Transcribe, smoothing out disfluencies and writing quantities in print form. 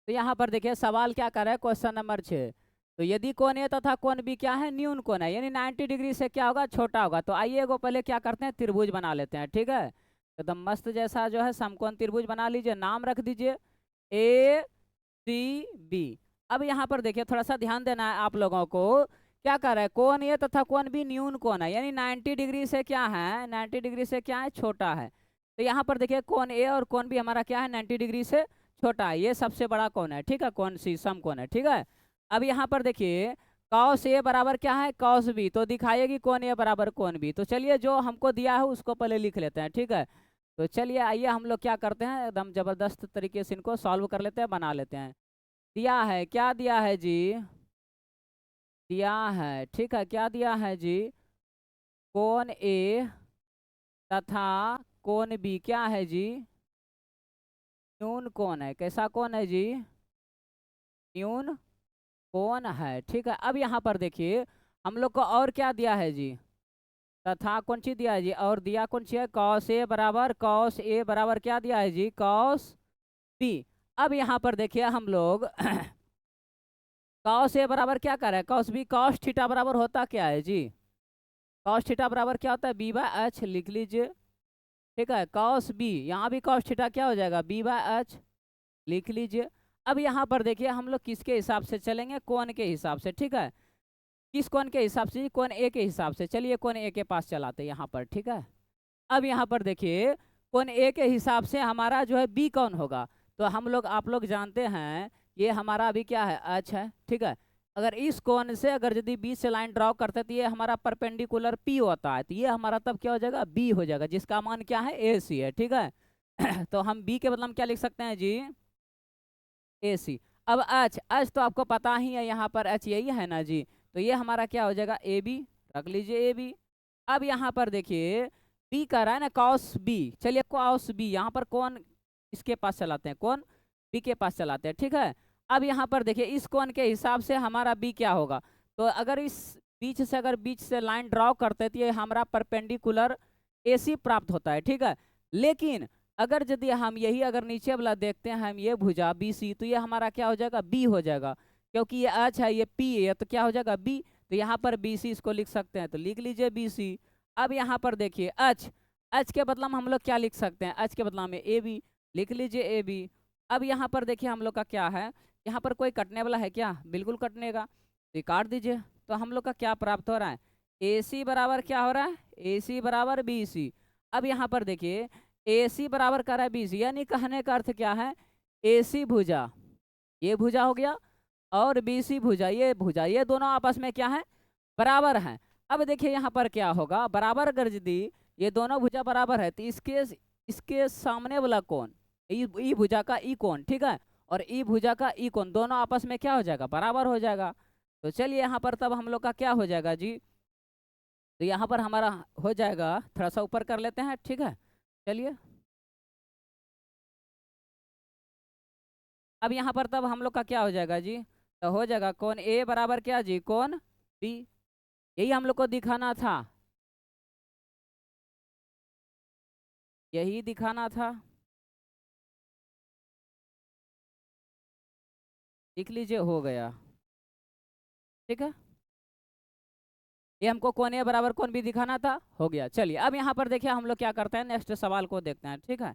तो यहाँ पर देखिए सवाल क्या कर रहा है, क्वेश्चन नंबर 6। तो यदि कोण ए तथा कोण बी क्या है, न्यून कोण है, यानी 90 डिग्री से क्या होगा, छोटा होगा। तो आइए को पहले क्या करते हैं, त्रिभुज बना लेते हैं। ठीक है, एकदम मस्त जैसा जो है समकोण त्रिभुज बना लीजिए, नाम रख दीजिए ए सी बी। अब यहाँ पर देखिए थोड़ा सा ध्यान देना है आप लोगों को, क्या कर रहा है, कोण ए तथा कोण बी न्यून कोण है, यानी 90 डिग्री से क्या है, 90 डिग्री से क्या है, छोटा है। तो यहाँ पर देखिए कोण ए और कोण बी हमारा क्या है, 90 डिग्री से छोटा है, ये सबसे बड़ा कोण है। ठीक है, कौन सी समकोण है। ठीक है, अब यहाँ पर देखिए कॉस ए बराबर क्या है, कॉस बी, तो दिखाएगी कोण ए बराबर कोण बी। तो चलिए जो हमको दिया है उसको पहले लिख लेते हैं। ठीक है, तो चलिए आइए हम लोग क्या करते हैं, एकदम जबरदस्त तरीके से इनको सॉल्व कर लेते हैं, बना लेते हैं। दिया है, क्या दिया है जी, दिया है, ठीक है, क्या दिया है जी, कोण ए तथा कोण बी क्या है जी, न्यून कोण है। कैसा कोण है जी, न्यून कोण है। ठीक है, अब यहाँ पर देखिए हम लोग को और क्या दिया है जी, तथा कौन सी दिया है जी, और दिया कौन सी है, कॉस ए बराबर, कॉस ए बराबर क्या दिया है जी, कॉस बी। अब यहाँ पर देखिए हम लोग कॉस ए बराबर क्या कर रहे हैं, कॉस बी, कॉस थीटा बराबर होता क्या है जी, कॉस थीटा बराबर क्या होता है, बी बाय एच, लिख लीजिए। ठीक है, कॉस बी, यहाँ भी कॉस थीटा क्या हो जाएगा, बी बाय एच, लिख लीजिए। अब यहाँ पर देखिए हम लोग किसके हिसाब से चलेंगे, कोण के हिसाब से। ठीक है, किस कोण के हिसाब से, कोण ए के हिसाब से। चलिए कोण ए के पास चलाते हैं यहाँ पर। ठीक है, अब यहाँ पर देखिए कोण ए के हिसाब से हमारा जो है बी कौन होगा, तो हम लोग आप लोग जानते हैं ये हमारा अभी क्या है, एच है। ठीक है, अगर इस कोण से अगर यदि बी से लाइन ड्रॉ करते तो ये हमारा परपेंडिकुलर पी होता है, तो ये हमारा तब क्या हो जाएगा, बी हो जाएगा, जिसका मान क्या है, ए सी है। ठीक है तो हम बी के बदले में क्या लिख सकते हैं जी, ए सी। अब एच, एच तो आपको पता ही है, यहाँ पर एच यही है ना जी, तो ये हमारा क्या हो जाएगा, ए बी, रख लीजिए ए बी। अब यहाँ पर देखिए बी कर रहा है ना, कॉस बी, चलिए कॉस बी, यहाँ पर कौन इसके पास चलाते हैं, कौन बी के पास चलाते हैं। ठीक है, अब यहाँ पर देखिए इस कोण के हिसाब से हमारा बी क्या होगा, तो अगर इस बीच से लाइन ड्रॉ करते तो ये हमारा परपेंडिकुलर एसी प्राप्त होता है। ठीक है, लेकिन अगर यदि हम यही अगर नीचे वाला देखते हैं हम, ये भुजा बी सी, तो ये हमारा क्या हो जाएगा, बी हो जाएगा, क्योंकि ये एच है, ये पी है, तो क्या हो जाएगा, बी। तो यहाँ पर बी सी इसको लिख सकते हैं, तो लिख लीजिए बी सी। अब यहाँ पर देखिए एच, एच के बदला में हम लोग क्या लिख सकते हैं, एच के बदला में ए बी, लिख लीजिए ए बी। अब यहाँ पर देखिए हम लोग का क्या है, यहाँ पर कोई कटने वाला है क्या, बिल्कुल कटने का, तो काट दीजिए। तो हम लोग का क्या प्राप्त हो रहा है, ए सी बराबर क्या हो रहा है, ए सी बराबर बी सी। अब यहाँ पर देखिए ए सी बराबर कर रहा है बी सी, यानी कहने का अर्थ क्या है, ए सी भुजा, ये भुजा हो गया, और बी सी भुजा, ये भुजा, ये दोनों आपस में क्या है, बराबर हैं। अब देखिए यहाँ पर क्या होगा, बराबर अगर यदि ये दोनों भुजा बराबर है तो इसके सामने वाला कोण, ई भुजा का ई कोण, ठीक है, और ई भुजा का ई कोण, दोनों आपस में क्या हो जाएगा, बराबर हो जाएगा। तो चलिए यहाँ पर तब हम लोग का क्या हो जाएगा जी, तो यहाँ पर हमारा हो जाएगा, थोड़ा सा ऊपर कर लेते हैं। ठीक है, चलिए अब यहाँ पर तब हम लोग का क्या हो जाएगा जी, तो हो जाएगा कोण ए बराबर क्या जी, कोण बी, यही हम लोग को दिखाना था, यही दिखाना था, लिख लीजिए, हो गया। ठीक है, ये हमको कोण ए बराबर कोण बी दिखाना था, हो गया। चलिए अब यहाँ पर देखिए हम लोग क्या करते हैं, नेक्स्ट सवाल को देखते हैं। ठीक है,